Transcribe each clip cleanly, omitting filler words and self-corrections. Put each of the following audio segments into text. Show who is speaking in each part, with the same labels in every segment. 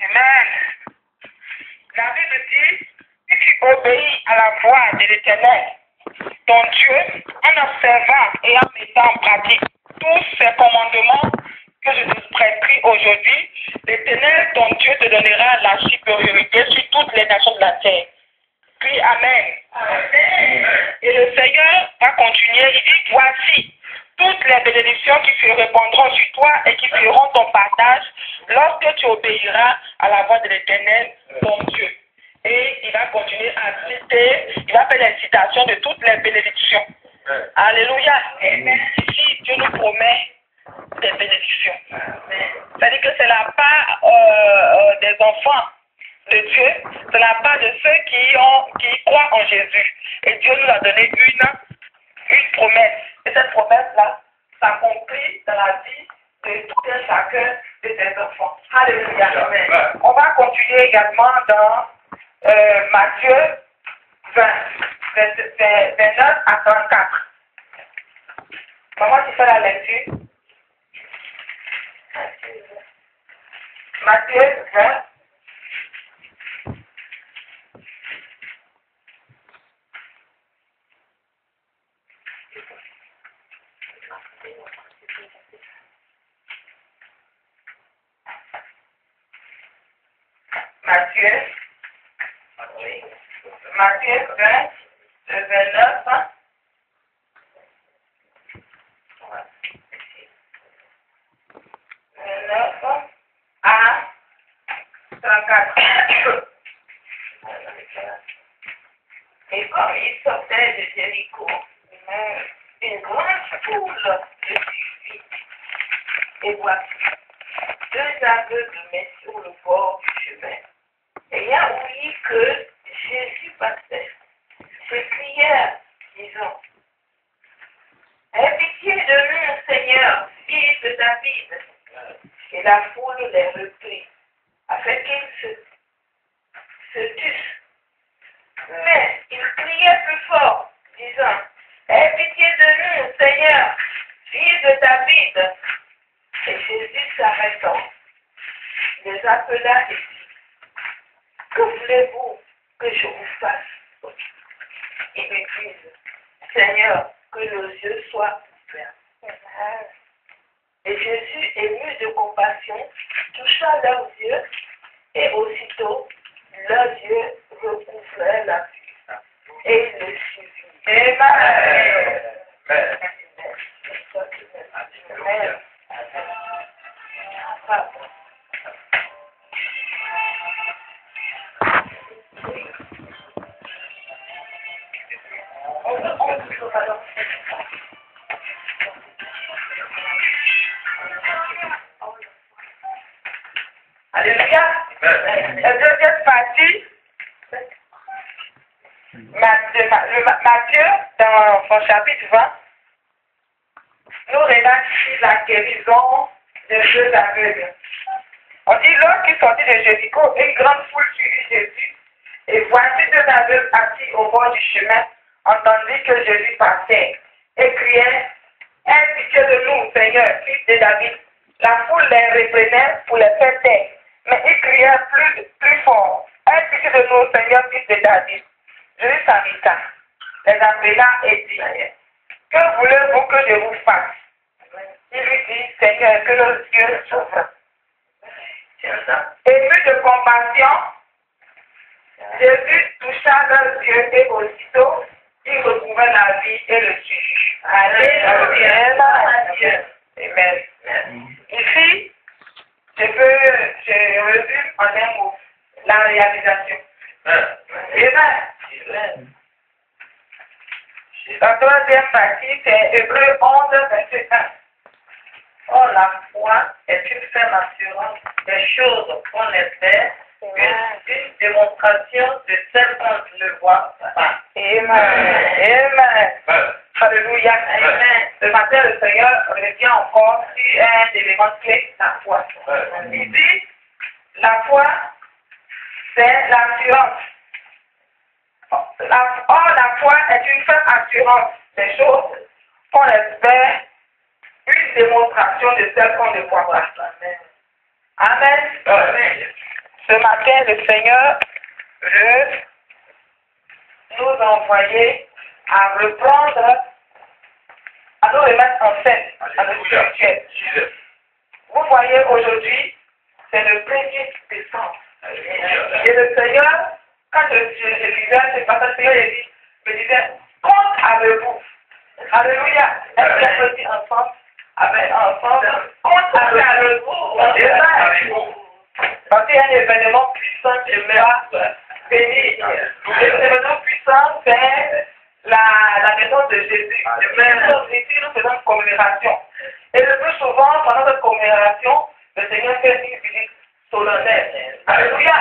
Speaker 1: Amen. La Bible dit, si tu obéis à la voix de l'Éternel, ton Dieu, en observant et en mettant en pratique tous ces commandements que je te prescris aujourd'hui, l'Éternel, ton Dieu, te donnera la supériorité sur toutes les nations de la terre. Puis, Amen. Amen. Et le Seigneur va continuer, il dit, voici toutes les bénédictions qui se répandront sur toi et qui seront ton partage lorsque tu obéiras à la voix de l'Éternel, ton Dieu. Et il va continuer à citer, il va faire les citations de toutes les bénédictions. Alléluia. Amen. Ici, Dieu nous promet des bénédictions. C'est-à-dire que c'est la part des enfants de Dieu, c'est la part de ceux qui croient en Jésus. Et Dieu nous a donné une promesse. Et cette promesse-là s'accomplit dans la vie de tout un chacun de ses enfants. Alléluia. Amen. On va continuer également dans Matthieu 20, 29 à 34. Maman, tu fais la lecture. Matthieu 20. Matthieu 20, 29 à 34. Et comme il sortait de Jéricho, une grande foule le suivit. Et voici, deux aveugles mais sur le bord du chemin. Ayant ouï que Jésus passait, s'écrièrent, disant, aie pitié de nous, Seigneur, fils de David. Et la foule les reprit, afin qu'ils se tussent. Mais ils criaient plus fort, disant, aie pitié de nous, Seigneur, fils de David. Et Jésus s'arrêtant, les appela et dit, que voulez-vous que je vous fasse? Ils lui disent, Seigneur, que nos yeux soient ouverts. Et Jésus, ému de compassion, toucha leurs yeux, et aussitôt, leurs yeux recouvraient la vue. Et il le suivit. Amen. Amen. Alléluia. La deuxième partie, Matthieu, dans son chapitre 20, nous relate ici la guérison des deux aveugles. On dit, lorsqu'il sortit de Jéricho, une grande foule suivit Jésus, et voici deux aveugles assis au bord du chemin, entendit que Jésus passait, et criait, aie pitié de nous, Seigneur, fils de David. La foule les reprenait pour les faire taire, mais ils criaient plus fort, aie pitié de nous, Seigneur, fils de David. Jésus s'arrêta, les appela et dit, que voulez-vous que je vous fasse? Il lui dit, Seigneur, que nos yeux s'ouvrent. Ému de compassion, Jésus toucha leurs yeux et aussitôt, il retrouvait la vie et le suivit. Alléluia. Amen. Ici, je résume en un mot, la réalisation. Amen. La troisième partie, c'est Hébreux 11, 21. Or, la foi est une ferme assurance des choses qu'on espère, une démonstration de celles qu'on ne voit pas. Amen. Amen. Alléluia. Amen. Ce matin, le Seigneur revient encore sur un élément clé, la foi. Il dit, la foi, c'est l'assurance. Or, la foi est une ferme assurance des choses qu'on espère, une démonstration de celles qu'on ne voit pas. ce matin, le Seigneur veut nous envoyer à reprendre, à nous remettre en scène, à notre spirituel. Vous voyez, aujourd'hui, c'est le 1er décembre. Et le Seigneur, quand je lisais, c'est parce que le Seigneur me disait, compte avec vous. Alléluia. Est-ce qu'on peut dire ensemble? Ensemble, compte avec vous. Parce qu'il y a un événement puissant qui va bénir. L'événement puissant, c'est la naissance de Jésus. Ici, nous faisons une commémoration. Et le plus souvent, pendant cette commémoration, le Seigneur fait une visite solennelle. Alléluia.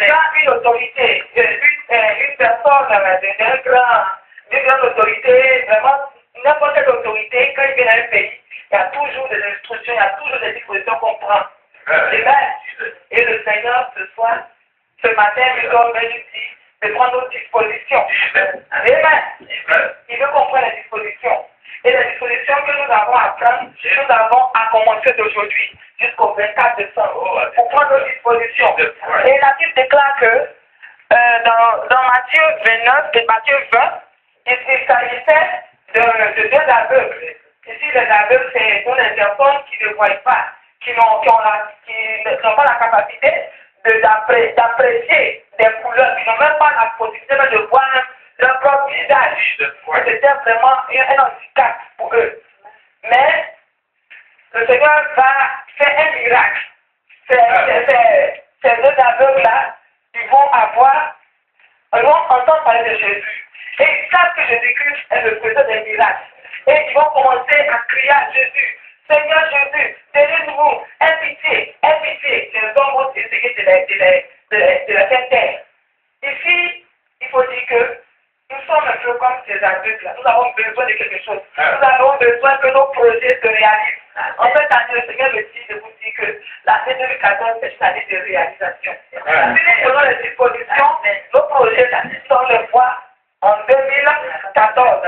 Speaker 1: Quand une autorité, une personne d'une grande autorité, vraiment, n'importe quelle autorité, quand il vient dans un pays, il y a toujours des instructions, il y a toujours des dispositions qu'on prend. Amen. Et le Seigneur, ce matin, nous donne ici de prendre nos dispositions. Amen. Il veut qu'on prenne les dispositions. Et les dispositions que nous avons à prendre, nous avons à commencer d'aujourd'hui jusqu'au 24 décembre pour prendre nos dispositions. Et la Bible déclare que dans Matthieu 29 et Matthieu 20, il s'agissait de deux aveugles. Ici, les aveugles, c'est pour les personnes qui ne voient pas, qui n'ont pas la capacité d'apprécier des couleurs, qui n'ont même pas la possibilité de voir leur propre visage. C'était vraiment un handicap pour eux. Mais le Seigneur va faire un miracle. Ces deux aveugles-là, ils vont entendre parler de Jésus. Et ils savent que Jésus-Christ est le faiseur des miracles. Et ils vont commencer à crier à Jésus. Seigneur Jésus, délivre-nous, aie pitié, aie pitié. Les hommes vont essayer de la faire taire. Ici, il faut dire que nous sommes un peu comme ces adultes-là. Nous avons besoin de quelque chose. Nous avons besoin que nos projets se réalisent. En fait, le Seigneur me dit de vous dire que l'année 2014, c'est une année de réalisation. Si nous prenons les dispositions, nos projets sont le voie en 2014.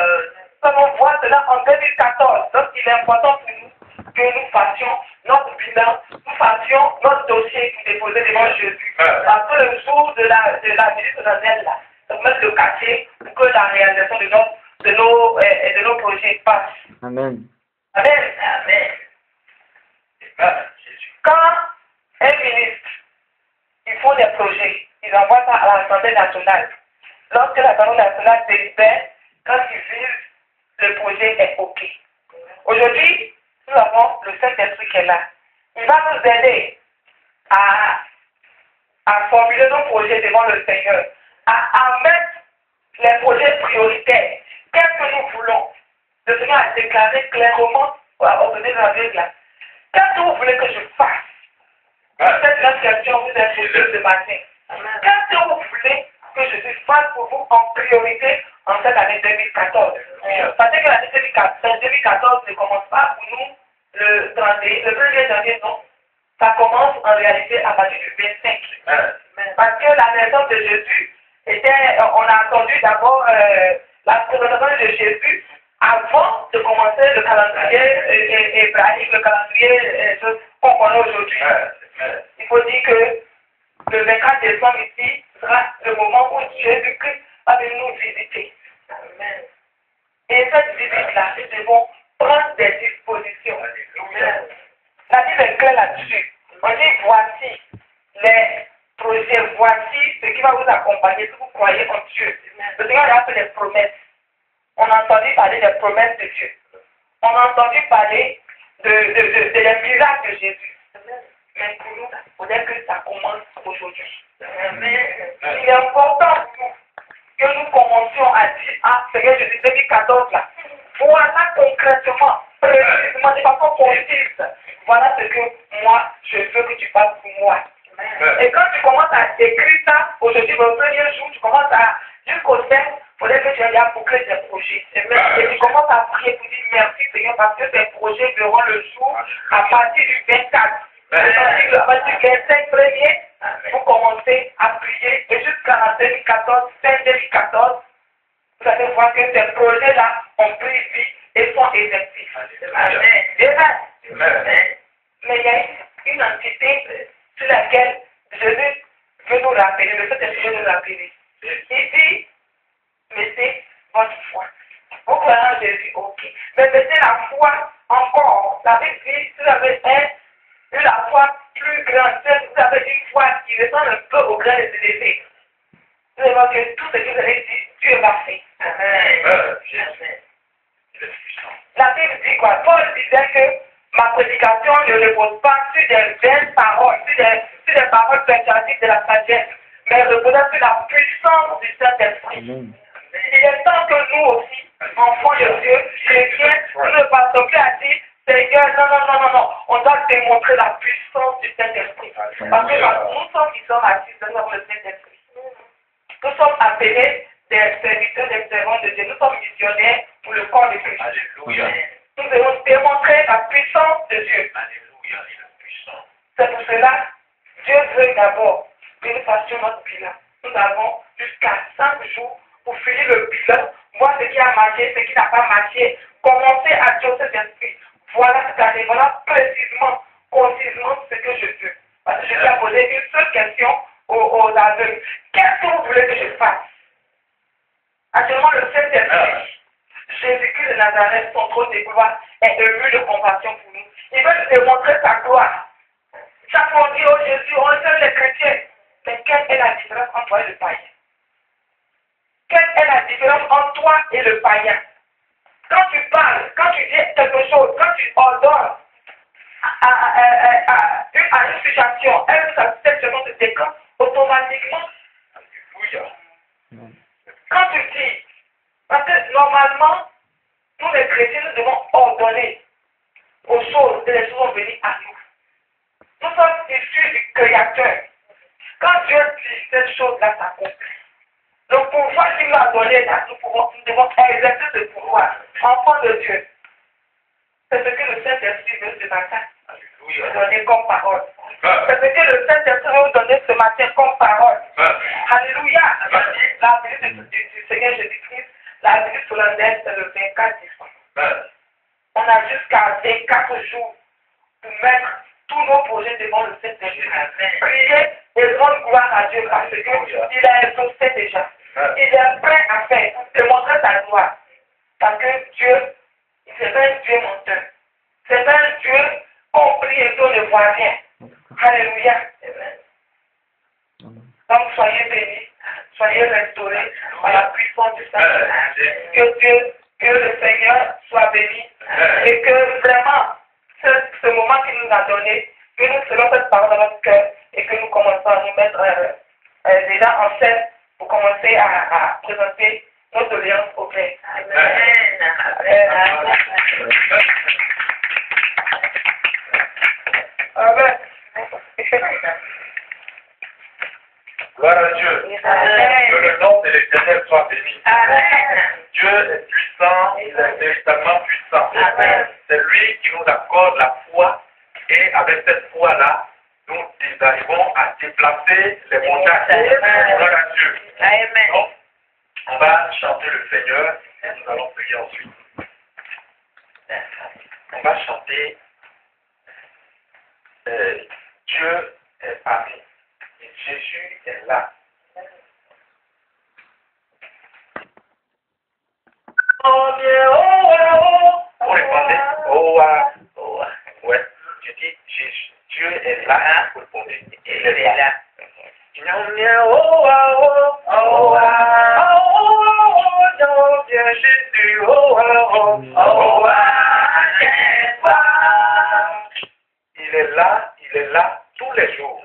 Speaker 1: Nous allons voir cela en 2014. Donc, il est important pour nous que nous fassions notre bilan, nous fassions notre dossier pour déposer devant Jésus. Parce que le jour de la visite solennelle, là, c'est mettre le cachet pour que la réalisation de nos projets passe.
Speaker 2: Amen.
Speaker 1: Amen. Amen. Quand un ministre, ils font des projets, ils envoient ça à l'Assemblée nationale. Lorsque l'Assemblée nationale délibère, quand ils visent, le projet est OK. Aujourd'hui, nous avons le Saint-Esprit qui est là. Il va nous aider à formuler nos projets devant le Seigneur, à mettre les projets prioritaires. Qu'est-ce que nous voulons? Le Seigneur a déclaré clairement au donner de la Bible là. Qu'est-ce que vous voulez que je fasse? Cette grande question vous est posée ce matin. Qu'est-ce que vous voulez que je fasse pour vous en priorité en cette année 2014? Parce que l'année 2014 ne commence pas pour nous le 1er janvier, non. Ça commence en réalité à partir du 25. Parce que la naissance de Jésus on a attendu d'abord la présentation de Jésus avant de commencer le calendrier hébraïque, le calendrier qu'on connaît aujourd'hui. Il faut dire que le 24 décembre ici sera le moment où Jésus-Christ va venir nous visiter. Amen. Et cette visite-là, nous devons prendre des dispositions. La Bible est claire là-dessus. On dit voici les projets, voici ce qui va vous accompagner si vous croyez en Dieu. Le Seigneur a fait des promesses. On a entendu parler des promesses de Dieu. On a entendu parler des miracles de Jésus. Mais pour nous, il faudrait que ça commence aujourd'hui. Il est important pour nous que nous commencions à dire, Seigneur Jésus, 2014 là, voilà concrètement, précisément, de façon concise, voilà ce que moi, je veux que tu fasses pour moi. Et quand tu commences à écrire ça, aujourd'hui, le premier jour, tu commences à, jusqu'au 7, il faudrait que tu aies à boucler tes projets. Et tu commences à prier pour dire merci Seigneur, parce que tes projets verront le jour à partir du 24. À partir du 25 premier, vous commencez à prier et jusqu'à 2014, fin 2014, vous allez voir que ces projets-là ont pris vie et sont effectifs. Amen. Mais il y a une entité sur laquelle Jésus veut nous rappeler, le Saint-Esprit veut nous rappeler. Il dit, mettez votre foi. Vous croyez en Jésus, ok. Mais mettez la foi encore. La Bible dit, si vous avez eu la foi plus grande, si vous avez une foi qui ressemble un peu au grain de sénévé, vous allez voir que tout ce que vous avez dit, Dieu va faire. Amen. La Bible dit quoi? Paul disait que ma prédication ne repose pas sur des belles paroles, sur des paroles persuasives de la sagesse, mais repose sur la puissance du Saint-Esprit. Il est temps que nous aussi, enfants de Dieu, chrétiens, nous ne passons plus à dire, Seigneur, non. On doit démontrer la puissance du Saint-Esprit. Parce que nous sommes qui sommes assis devant le Saint-Esprit. Nous sommes appelés des serviteurs, des servants de Dieu. Nous sommes missionnaires pour le corps de Christ. Alléluia. Nous devons démontrer la puissance de Dieu. Alléluia. C'est pour cela, Dieu veut d'abord que nous fassions notre bilan. Nous avons jusqu'à 5 jours pour finir le bilan, voir ce qui a marché, ce qui n'a pas marché, commencer à dire cet esprit. Voilà cette année, voilà précisément, concisement ce que je veux. Parce que je vais poser une seule question aux aveugles. Qu'est-ce que vous voulez que je fasse? Actuellement, le Saint-Esprit, Jésus-Christ de Nazareth, son trône de gloire, est ému de compassion pour nous. Il veut nous démontrer sa gloire. Chaque fois on dit, oh Jésus, on est les chrétiens. Mais quelle est la différence entre toi et le païen? Quelle est la différence entre toi et le païen? Quand tu parles, quand tu dis quelque chose, quand tu ordonnes à une situation, cette seconde de décamp, automatiquement, alléluia. Quand tu dis, parce que normalement, nous les chrétiens, nous devons ordonner aux choses et les choses vont venir à nous. Nous sommes issus du Créateur. Quand Dieu dit cette chose-là s'accomplit, le pouvoir qu'il nous a donné là, nous devons exercer ce pouvoir. Enfant de Dieu. C'est ce que le Saint-Esprit veut ce matin nous donner comme parole. C'est ce que le Saint-Esprit veut nous donner ce matin comme parole. Alléluia. La visite du Seigneur Jésus-Christ, la visite solennelle, c'est le 24 décembre. On a jusqu'à 24 jours pour mettre tous nos projets devant le Saint-Esprit. Prier et rendre gloire à Dieu parce qu'il a exaucé déjà. Il est prêt à faire pour démontrer sa gloire. Parce que Dieu, c'est pas un Dieu menteur. C'est pas un Dieu compris et qu'on ne voit rien. Alléluia. Donc soyez bénis, soyez restaurés par la puissance du Saint-Esprit. Que le Seigneur soit béni et que vraiment ce moment qu'il nous a donné, que nous serons cette parole dans notre cœur et que nous commençons à nous mettre déjà en scène pour commencer à présenter nos doléances au Père. Amen. Amen.
Speaker 2: Gloire à Dieu.
Speaker 1: Amen.
Speaker 2: Que le nom de l'Éternel soit béni.
Speaker 1: Amen.
Speaker 2: Dieu est puissant, il est véritablement puissant.
Speaker 1: Amen.
Speaker 2: C'est lui qui nous accorde la foi et avec cette foi-là, nous arrivons à déplacer les montagnes. Gloire à Dieu.
Speaker 1: Amen.
Speaker 2: Donc, on va chanter le Seigneur et nous allons prier ensuite. On va chanter Dieu est parmi et Jésus est là. Vous répondez? Oh, ouais. Tu dis Jésus, Dieu est là. Vous répondez. Il est là. Jésus, il est là tous les jours.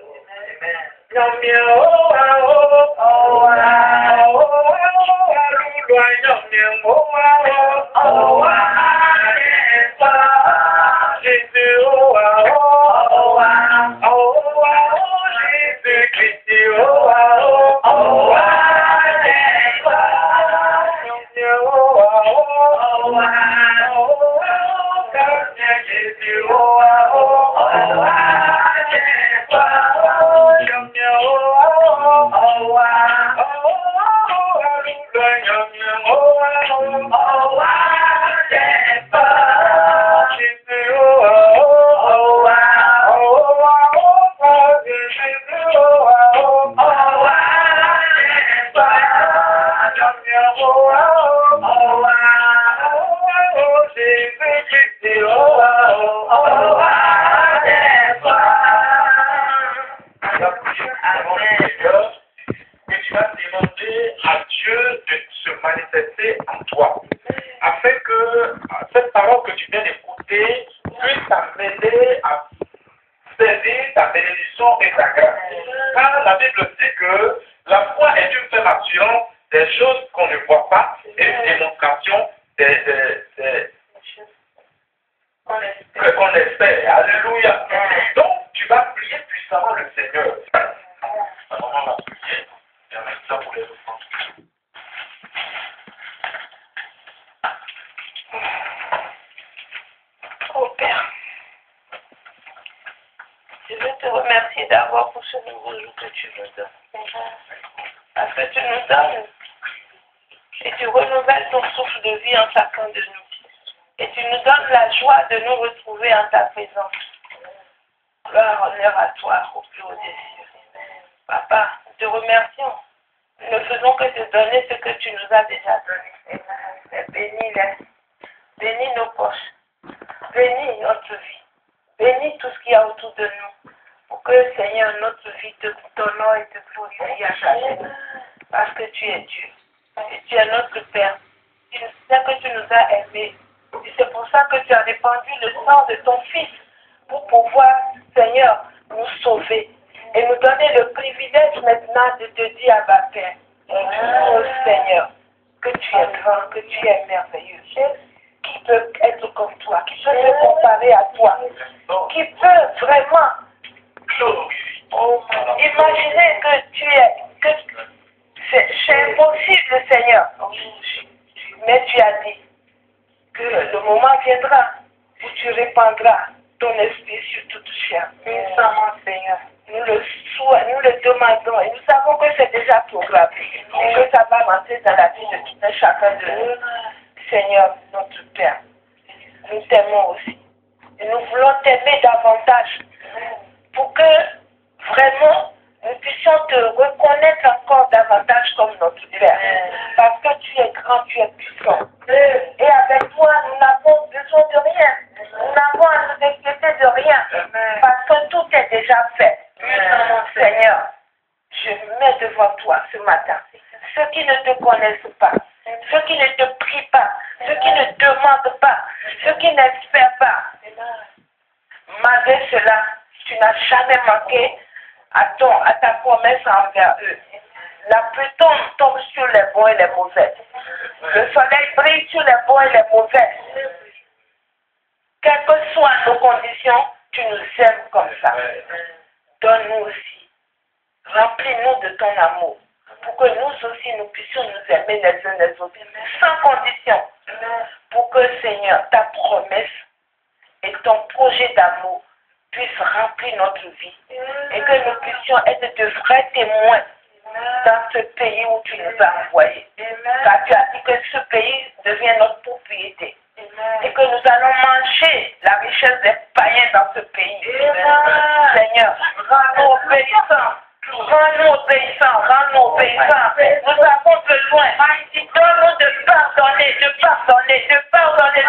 Speaker 2: bénédiction et ta grâce. Car la Bible dit que la foi est une ferme assurance des choses qu'on ne voit pas et une démonstration qu'on espère. Alléluia. Donc, tu vas prier puissamment le Seigneur. Alors, on va prier. Et en même temps, pour les enfants.
Speaker 1: Oh Père, je veux te remercier d'abord pour ce nouveau jour que tu nous donnes. Parce que tu nous donnes et tu renouvelles ton souffle de vie en chacun de nous. Et tu nous donnes la joie de nous retrouver en ta présence. Gloire, honneur à toi, au plus haut des cieux. Papa, nous te remercions. Nous ne faisons que te donner ce que tu nous as déjà donné. Bénis nos poches. Bénis notre vie. Bénis tout ce qu'il y a autour de nous. Pour que, Seigneur, notre vie te t'honore et te glorifie à chaque fois. Parce que tu es Dieu. Et tu es notre Père. Tu sais que tu nous as aimés. Et c'est pour ça que tu as répandu le sang de ton Fils pour pouvoir, Seigneur, nous sauver. Et nous donner le privilège maintenant de te dire à ma Père, oh Seigneur, que tu es grand, que tu es merveilleux. Qui peut être comme toi, qui peut se comparer à toi, qui peut vraiment imaginer que tu es, que c'est impossible, Seigneur. Mais tu as dit que le moment viendra où tu répandras ton esprit sur toute chair. Seigneur. Nous le demandons et nous savons que c'est déjà programmé et que ça va rentrer dans la vie de tout un chacun de nous. Seigneur, notre Père, nous t'aimons aussi. Et nous voulons t'aimer davantage pour que vraiment nous puissions te reconnaître encore davantage comme notre Père. Parce que tu es grand, tu es puissant. Et avec toi, nous n'avons besoin de rien. Nous n'avons à nous inquiéter de rien. Parce que tout est déjà fait. Seigneur, je mets devant toi ce matin ceux qui ne te connaissent pas, ceux qui ne te prient pas, ceux qui ne demandent pas, ceux qui n'espèrent pas. Malgré cela, tu n'as jamais manqué à ta promesse envers eux. La pluie tombe sur les bons et les mauvais. Le soleil brille sur les bons et les mauvais. Quelles que soient nos conditions, tu nous aimes comme ça. Donne-nous aussi. Remplis-nous de ton amour. Pour que nous aussi, nous puissions nous aimer les uns les autres. Sans condition. Pour que, Seigneur, ta promesse et ton projet d'amour puissent remplir notre vie. Et que nous puissions être de vrais témoins dans ce pays où tu nous as envoyés. Car tu as dit que ce pays devient notre propriété. Et que nous allons manger la richesse des païens dans ce pays. Seigneur, rends-nous obéissants. Rends-nous obéissants, rends-nous obéissants. Nous avons besoin. Donne-nous de pardonner,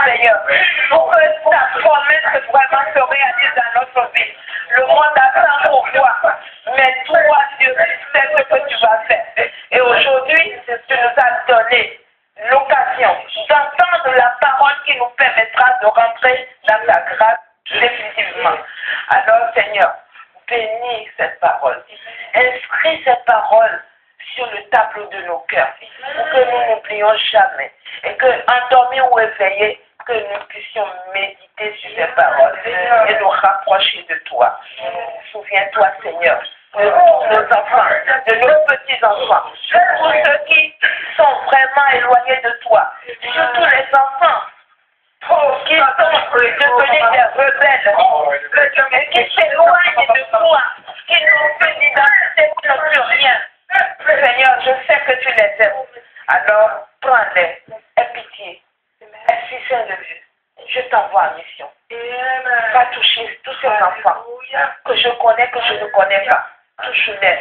Speaker 1: Seigneur. Pour que ta promesse vraiment se réalise dans notre vie. Le monde attend pour voir. Mais toi, Dieu, sais ce que tu vas faire. Et aujourd'hui, tu nous as donné l'occasion d'entendre la parole qui nous permettra de rentrer dans ta grâce définitivement. Alors, Seigneur, bénis cette parole. Inscris cette parole sur le tableau de nos cœurs pour que nous n'oublions jamais et que, endormis ou éveillés, que nous puissions méditer sur ces paroles et nous rapprocher de toi. Souviens-toi, Seigneur, de tous nos enfants, de nos petits-enfants, tous ceux qui sont vraiment éloignés de toi, surtout les enfants qui sont devenus des rebelles, qui s'éloignent de toi, qui n'ont plus d'identité, qui n'ont plus rien. Seigneur, je sais que tu les aimes. Alors, prends-les, aie pitié. Esprit Saint de Dieu, je t'envoie en mission. Va toucher tous ces enfants que je connais, que je ne connais pas. Touche-les.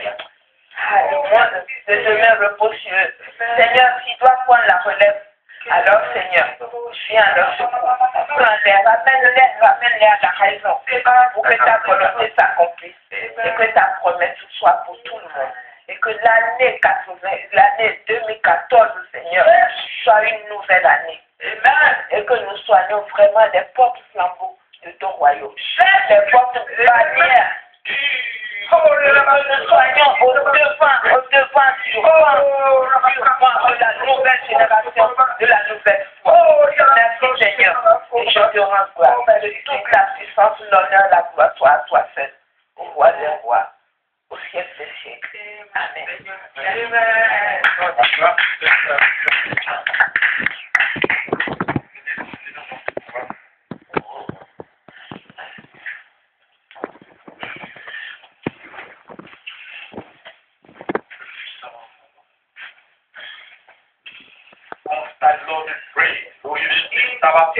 Speaker 1: Le monde de demain repose sur eux. Seigneur, s'ils doivent prendre la relève, alors Seigneur, viens à leur secours. Prends-les, ramène-les à la raison pour que ta volonté s'accomplisse et que ta promesse soit pour tout le monde. Et que l'année 2014, Seigneur, soit une nouvelle année. Et que nous soyons vraiment des porte-flambeaux de ton royaume. Des porte-bannières nous soyons au devant du roi de la nouvelle génération, de la nouvelle foi. Merci Seigneur. Et je te rends gloire. Toute la puissance, l'honneur, la gloire soit à toi seul. Au roi des rois, au siècle des siècles. Amen.
Speaker 2: Lord, we pray. So you just think about